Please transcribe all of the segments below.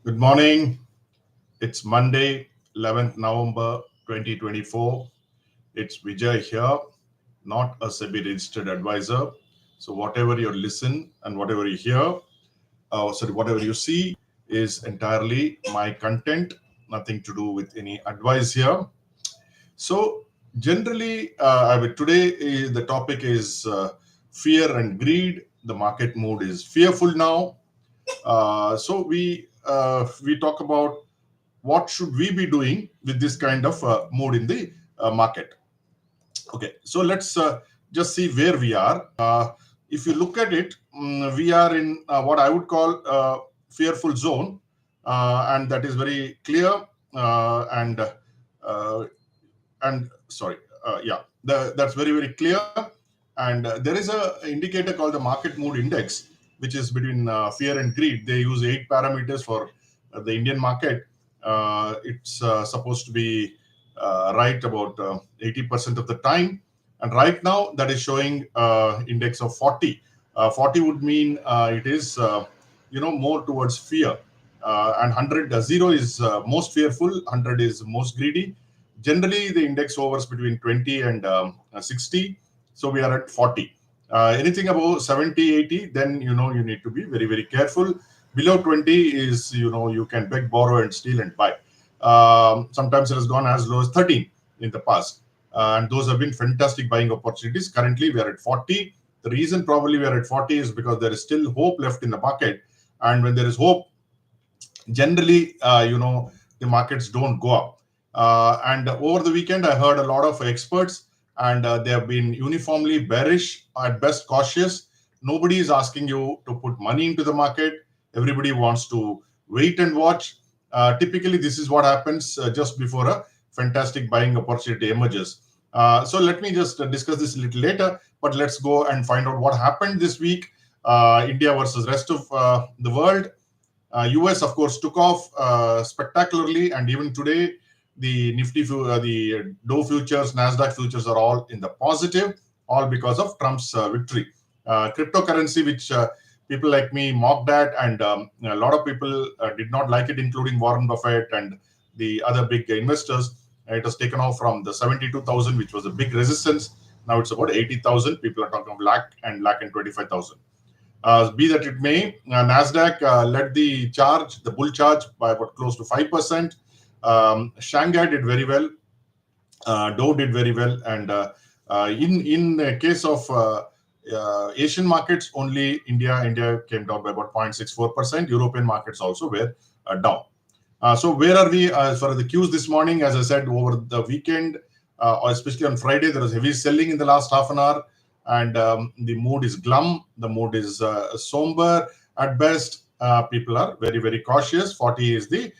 Good morning. It's Monday, 11th November 2024. It's Vijay here, not a SEBI registered advisor. So whatever you listen and whatever you hear, whatever you see is entirely my content, nothing to do with any advice here. So generally, today the topic is fear and greed. The market mood is fearful now. So we talk about what should we be doing with this kind of mood in the market. Okay, so let's just see where we are. If you look at it, we are in what I would call a fearful zone, and that is very clear. And uh, and sorry, that's very clear. And there is a indicator called the market mood index, which is between fear and greed. They use 8 parameters for the Indian market. It's supposed to be right about 80% of the time, and right now that is showing index of 40. 40 would mean it is more towards fear, and 100 zero is most fearful, 100 is most greedy. Generally the index hovers between 20 and 60, so we are at 40. Anything above 70, 80, then you need to be very careful. Below 20 is, you can beg, borrow, and steal and buy. Sometimes it has gone as low as 13 in the past, and those have been fantastic buying opportunities. Currently we are at 40. The reason probably we are at 40 is because there is still hope left in the market, and when there is hope, generally the markets don't go up. And over the weekend I heard a lot of experts, and they have been uniformly bearish, at best cautious. Nobody is asking you to put money into the market. Everybody wants to wait and watch. Typically this is what happens just before a fantastic buying opportunity emerges. So let me just discuss this a little later, but let's go and find out what happened this week. India versus rest of the world. US, of course, took off spectacularly, and even today, the the Dow futures, Nasdaq futures are all in the positive, all because of Trump's victory. Cryptocurrency, which people like me mocked at, and a lot of people did not like it, including Warren Buffett and the other big investors. It has taken off from the 72,000, which was a big resistance. Now it's about 80,000. People are talking of lakh and 25,000. Be that it may, Nasdaq led the bull charge by about close to 5%. Shanghai did very well. Dow did very well, and in the case of Asian markets, only India came down by about 0.64%. European markets also were down. So where are we as far as the cues this morning? As I said, over the weekend, or especially on Friday, there was heavy selling in the last half an hour, and the mood is glum. The mood is somber at best. People are very cautious. 40 is the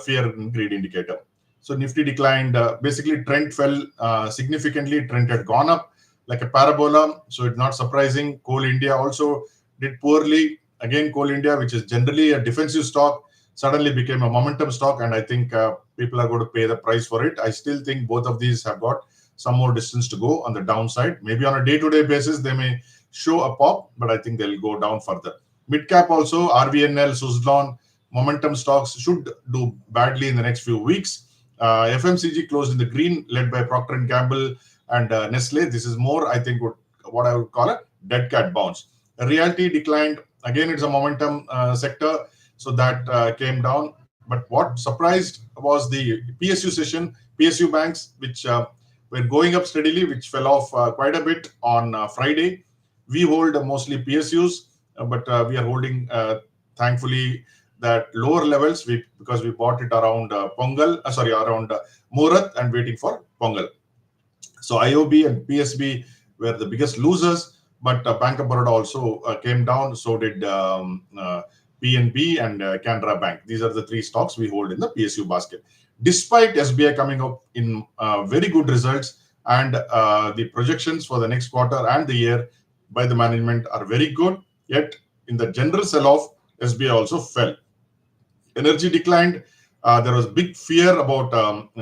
fear and greed indicator. So Nifty declined. Basically, trend fell significantly. Trend had gone up like a parabola, so it's not surprising. Coal India also did poorly. Again, Coal India, which is generally a defensive stock, suddenly became a momentum stock, and I think people are going to pay the price for it. I still think both of these have got some more distance to go on the downside. Maybe on a day-to-day basis, they may show a pop, but I think they'll go down further. Mid-cap also, RVNL, Suzlon, momentum stocks should do badly in the next few weeks. FMCG closed in the green, led by Procter & Gamble and Nestle. This is more, I think, what I would call a dead cat bounce. Realty declined. Again, it's a momentum sector, so that came down. But what surprised was the PSU session, PSU banks, which were going up steadily, which fell off quite a bit on Friday. We hold mostly PSUs, but we are holding, thankfully, that lower levels because we bought it around around Muhurat, and waiting for Pongal. So IOB and PSB were the biggest losers, but Bank of Baroda also came down. So did PNB and Canara Bank. These are the three stocks we hold in the PSU basket. Despite SBI coming up in very good results, and the projections for the next quarter and the year by the management are very good, yet in the general sell-off, SBI also fell. Energy declined. There was big fear about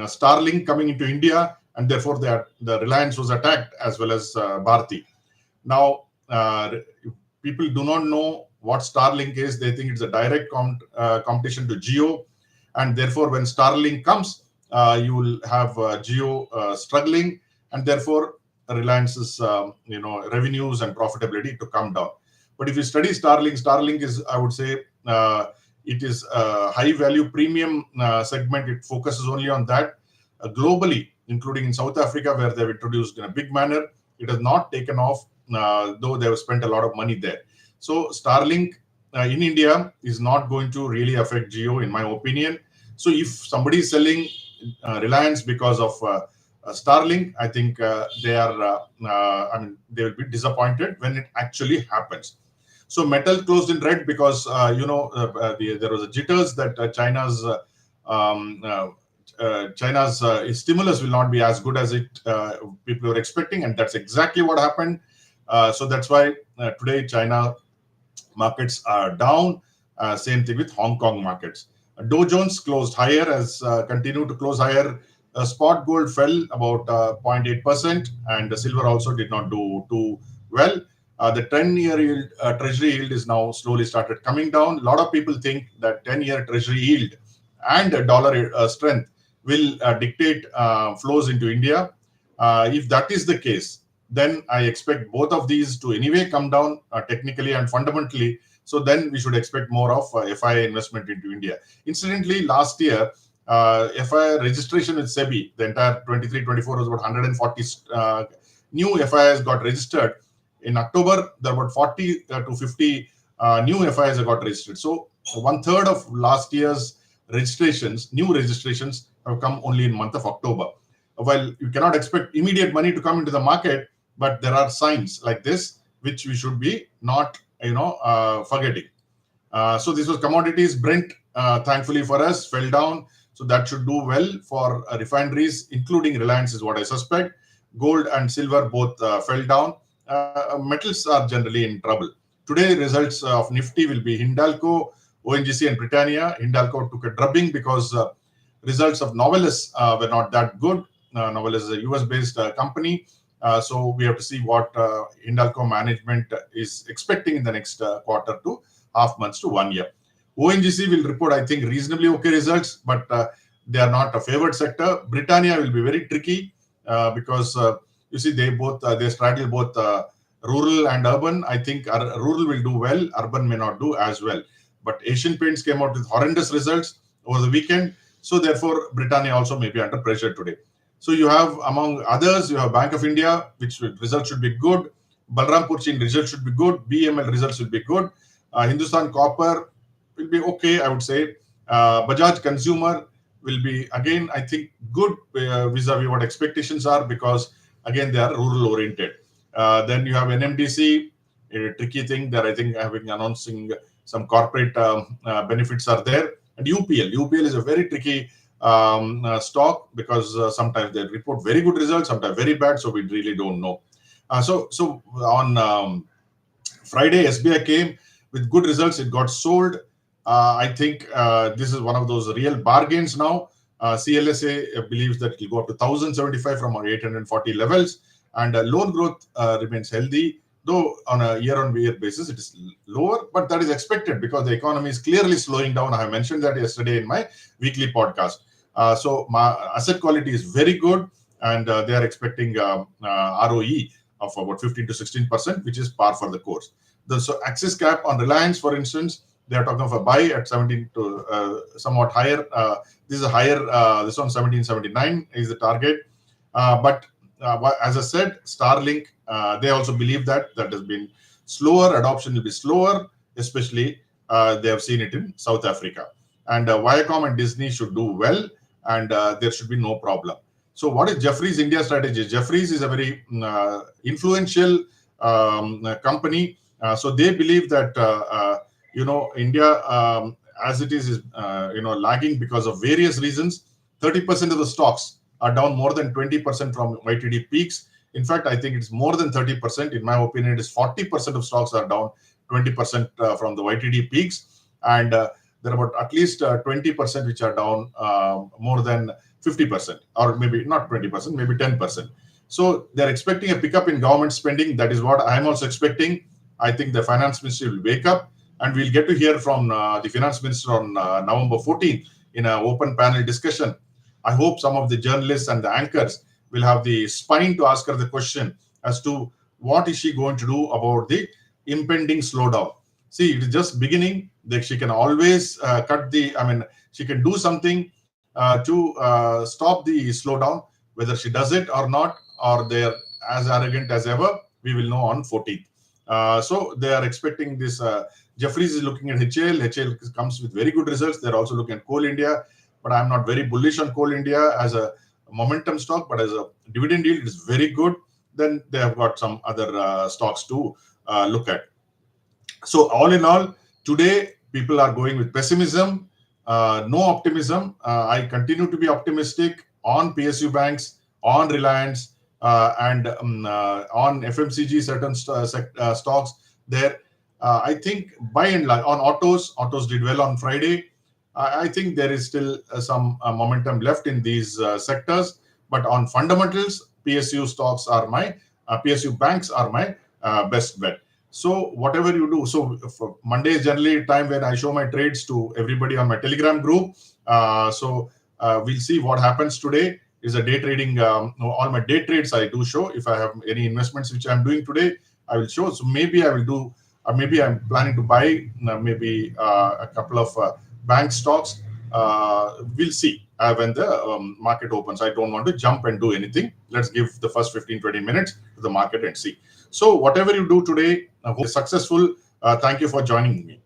Starlink coming into India, and therefore the Reliance was attacked, as well as Bharti. Now, people do not know what Starlink is. They think it's a direct competition to Jio, and therefore when Starlink comes, you will have Jio struggling, and therefore Reliance's revenues and profitability to come down. But if you study Starlink, Starlink is, I would say, it is a high value premium segment. It focuses only on that. Globally, including in South Africa, where they've introduced in a big manner, it has not taken off, though they have spent a lot of money there. So Starlink in India is not going to really affect Jio, in my opinion. So if somebody is selling Reliance because of Starlink, I think they will be disappointed when it actually happens. So metal closed in red because there was a jitters that China's stimulus will not be as good as people were expecting, and that's exactly what happened. So that's why today China markets are down. Same thing with Hong Kong markets. Dow Jones closed higher, as continued to close higher. Spot gold fell about 0.8%, and the silver also did not do too well. The 10-year yield, treasury yield is now slowly started coming down. A lot of people think that 10-year treasury yield and dollar strength will dictate flows into India. If that is the case, then I expect both of these to anyway come down technically and fundamentally. So then we should expect more of FII investment into India. Incidentally, last year, FII registration with SEBI, the entire 23-24 was about 140 new FIIs got registered. In October, there were about 40 to 50 new FIIs that got registered. So 1/3 of last year's new registrations have come only in month of October. Well, you cannot expect immediate money to come into the market, but there are signs like this which we should be not forgetting. So this was commodities. Brent, thankfully for us, fell down. So that should do well for refineries, including Reliance, is what I suspect. Gold and silver both fell down. Metals are generally in trouble. Today, results of Nifty will be Hindalco, ONGC, and Britannia. Hindalco took a drubbing because results of Novelis were not that good. Novelis is a US-based company. So we have to see what Hindalco management is expecting in the next quarter to half months to 1 year. ONGC will report, I think, reasonably okay results, but they are not a favored sector. Britannia will be very tricky because you see they straddle both rural and urban. I think rural will do well, urban may not do as well. But Asian Paints came out with horrendous results over the weekend. So therefore, Britannia also may be under pressure today. So you have, among others, you have Bank of India, which results should be good. Balrampur Chin results should be good. BML results will be good. Hindustan Copper will be okay, I would say. Bajaj Consumer will be, again, I think, good vis-a-vis what expectations are, because, again, they are rural-oriented. Then you have NMDC, a tricky thing that I think announcing some corporate benefits are there. And UPL is a very tricky stock because sometimes they report very good results, sometimes very bad, so we really don't know. So on Friday, SBI came with good results. It got sold. I think this is one of those real bargains now. CLSA believes that it will go up to 1,075 from our 840 levels, and loan growth remains healthy, though on a year-on-year basis it is lower, but that is expected because the economy is clearly slowing down. I mentioned that yesterday in my weekly podcast. So my asset quality is very good, and they are expecting ROE of about 15 to 16%, which is par for the course. So Axis Cap on Reliance, for instance, they are talking of a buy at 17 to somewhat higher. This is a higher. This one 1779 is the target. But as I said, Starlink, they also believe that has been slower. Adoption will be slower, especially they have seen it in South Africa. And Viacom and Disney should do well, and there should be no problem. So what is Jefferies India strategy? Jefferies is a very influential company. So they believe that India, as it is lagging because of various reasons. 30% of the stocks are down more than 20% from YTD peaks. In fact, I think it's more than 30%. In my opinion, it is 40% of stocks are down 20% from the YTD peaks. And there are about at least 20% which are down more than 50%, or maybe not 20%, maybe 10%. So they're expecting a pickup in government spending. That is what I'm also expecting. I think the finance ministry will wake up. And we'll get to hear from the finance minister on November 14th in an open panel discussion. I hope some of the journalists and the anchors will have the spine to ask her the question as to what is she going to do about the impending slowdown. See, it is just beginning. That she can always she can do something to stop the slowdown. Whether she does it or not, or they're as arrogant as ever, we will know on 14th. So they are expecting this. Jefferies is looking at HAL. HAL comes with very good results. They're also looking at Coal India, but I'm not very bullish on Coal India as a momentum stock, but as a dividend yield, it is very good. Then they have got some other stocks to look at. So all in all, today people are going with pessimism, no optimism. I continue to be optimistic on PSU banks, on Reliance, and on FMCG, certain stocks there. I think by and large, on autos did well on Friday. I think there is still some momentum left in these sectors, but on fundamentals, PSU stocks are my PSU banks are my best bet. So whatever you do, so for Monday is generally a time when I show my trades to everybody on my Telegram group. We'll see what happens today. Is a day trading. All my day trades I do show. If I have any investments which I'm doing today, I will show. So maybe I will do. Maybe I'm planning to buy maybe a couple of bank stocks. We'll see when the market opens. I don't want to jump and do anything. Let's give the first 15-20 minutes to the market and see. So whatever you do today, I hope it's successful. Thank you for joining me.